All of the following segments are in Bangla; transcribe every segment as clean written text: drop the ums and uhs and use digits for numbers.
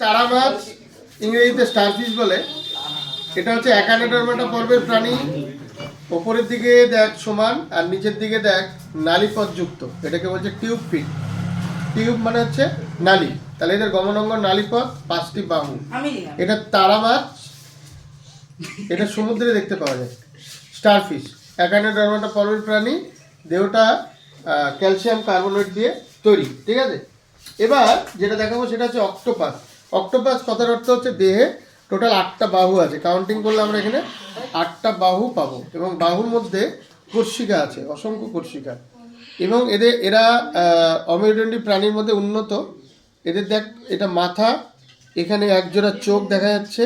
তারা মাছ ইংরেজিতে স্টারফিশ বলে। এটা হচ্ছে একানোডার্মাটা পর্বের প্রাণী। ওপরের দিকে দেখ সমান আর নিচের দিকে দেখ নালীপথ যুক্ত, এটাকে বলছে টিউব ফিট। টিউব মানে হচ্ছে নালী, তাহলে এদের গমনাঙ্গ নালীপথ, 5টি বাহু। এটা তারা মাছ, এটা সমুদ্রে দেখতে পাওয়া যায়। স্টারফিশ একানোডার্মাটা পর্বের প্রাণী, দেহটা ক্যালসিয়াম কার্বনেট দিয়ে তৈরি। ঠিক আছে, এবার যেটা দেখাবো সেটা হচ্ছে অক্টোপাস। অক্টোপাস কথার অর্থ হচ্ছে দেহে টোটাল 8টা বাহু আছে। কাউন্টিং করলে আমরা এখানে 8টা বাহু পাবো, এবং বাহুর মধ্যে কর্ষিকা আছে, অসংখ্য কর্ষিকা। এবং এরা অমেরুদণ্ডী প্রাণীর মধ্যে উন্নত। এদের দেখ, এটা মাথা, এখানে একজোড়া চোখ দেখা যাচ্ছে,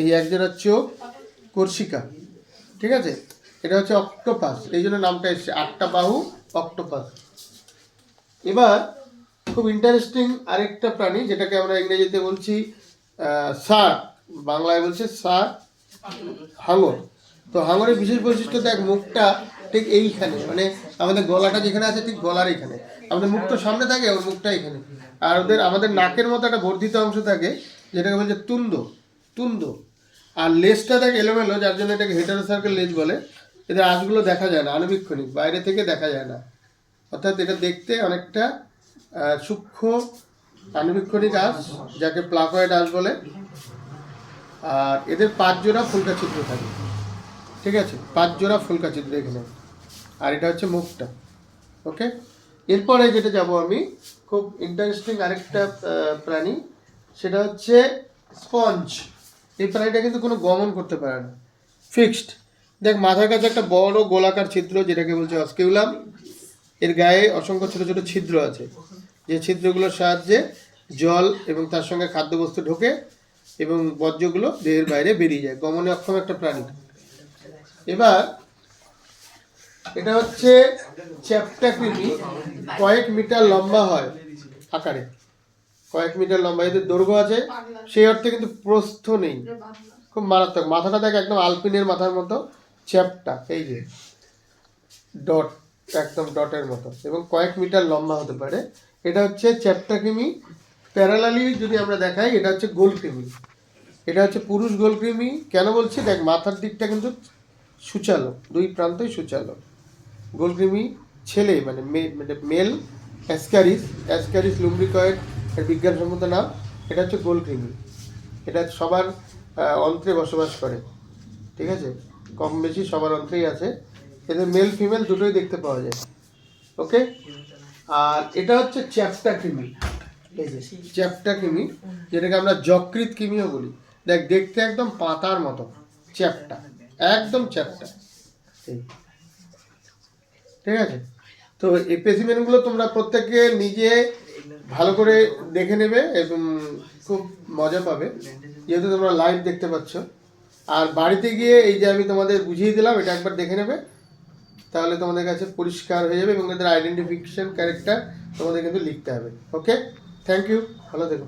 এই একজোড়া চোখ, কর্ষিকা। ঠিক আছে, এটা হচ্ছে অক্টোপাস, এই জন্য নামটা এসছে, 8টা বাহু অক্টোপাস। এবার খুব ইন্টারেস্টিং আরেকটা প্রাণী, যেটাকে আমরা ইংরেজিতে বলছি শার্ক, বাংলায় বলছে শার্ক, হাঙর। তো হাঙরের বিশেষ বৈশিষ্ট্য দেখ, মুখটা ঠিক এইখানে, মানে আমাদের গলাটা যেখানে আছে ঠিক গলার এখানে। আমাদের মুখ তো সামনে থাকে, ওর মুখটা এখানে। আর আমাদের নাকের মতো একটা বর্ধিত অংশ থাকে, যেটাকে বলছে তুন্দ। তুন্দ আর লেজটা দেখ এলোমেলো, যার জন্য এটাকে হেটারোসার্কেল লেজ বলে। এদের আঁশগুলো দেখা যায় না, আনুবীক্ষণিক, বাইরে থেকে দেখা যায় না। অর্থাৎ এটা দেখতে অনেকটা সূক্ষ্ম আনুবীক্ষণিক আঁশ, যাকে প্লাকয়েড আঁশ বলে। আর এদের 5 জোড়া ফুলকা ছিদ্র থাকে। ঠিক আছে, 5 জোড়া ফুলকা ছিদ্র এখানে। আর এটা হচ্ছে মুখটা। ওকে, এরপরে যেটা যাব আমি, খুব ইন্টারেস্টিং আরেকটা প্রাণী, সেটা হচ্ছে স্পঞ্জ। এই প্রাণীটা কিন্তু কোনো গমন করতে পারে না, ফিক্সড। দেখ, মাথার কাছে একটা বড় গোলাকার ছিদ্র, যেটাকে বলছে অস্কিউলাম। এর গায়ে অসংখ্য ছোট ছোট ছিদ্র আছে, যে ছিদ্রগুলোর সাহায্যে জল এবং তার সঙ্গে খাদ্যবস্তু ঢোকে এবং বর্জ্যগুলো দেহের বাইরে বেরিয়ে যায়। গমনে অক্ষম একটা প্রাণী। এবার এটা হচ্ছে চ্যাপ্টা কৃমি, কয়েক মিটার লম্বা হয় আকারে, কয়েক মিটার লম্বা। এদের দৈর্ঘ্য আছে, সেই অর্থে কিন্তু প্রস্থ নেই। খুব মারাত্মক। মাথাটা দেখ একদম আলপিনের মাথার মতো চ্যাপ্টা, এই যে ডট, একদম ডটের মতো, এবং কয়েক মিটার লম্বা হতে পারে। এটা হচ্ছে চ্যাপ্টা কৃমি। প্যারালালি যদি আমরা দেখাই, এটা হচ্ছে গোলকৃমি। এটা হচ্ছে পুরুষ গোলকৃমি। কেন বলছি, দেখ মাথার দিকটা কিন্তু সুচালো, দুই প্রান্তই সুচালো। গোলকৃমি ছেলে, মানে মেল অ্যাসক্যারিস, অ্যাসক্যারিস লুম্ব্রিকয়েড এর বিজ্ঞানসম্মত নাম। এটা হচ্ছে গোলকৃমি। এটা সবার অন্ত্রে বসবাস করে। ঠিক আছে, কম বেশি সবার অন্ত্রেই আছে। এদের মেল ফিমেল দুটোই দেখতে পাওয়া যায়। ওকে, আর এটা হচ্ছে চ্যাপ্টা কৃমি। এই যে চ্যাপ্টা কৃমি, যেটাকে আমরা যকৃৎ কৃমিও বলি। দেখ, দেখতে একদম পাতার মতো, চ্যাপ্টা, একদম চ্যাপ্টা। ঠিক আছে, তো এই স্পেসিমেনগুলো তোমরা প্রত্যেকে নিজে ভালো করে দেখে নেবে এবং খুব মজা পাবে, যেহেতু তোমরা লাইভ দেখতে পাচ্ছ। আর বাড়িতে গিয়ে এই যে আমি তোমাদের বুঝিয়ে দিলাম, এটা একবার দেখে নেবে, তাহলে তোমাদের কাছে পরিষ্কার হয়ে যাবে। এবং এদের আইডেন্টিফিকেশন ক্যারেক্টার তোমাদের কিন্তু লিখতে হবে। ওকে, থ্যাংক ইউ, ভালো থেকো।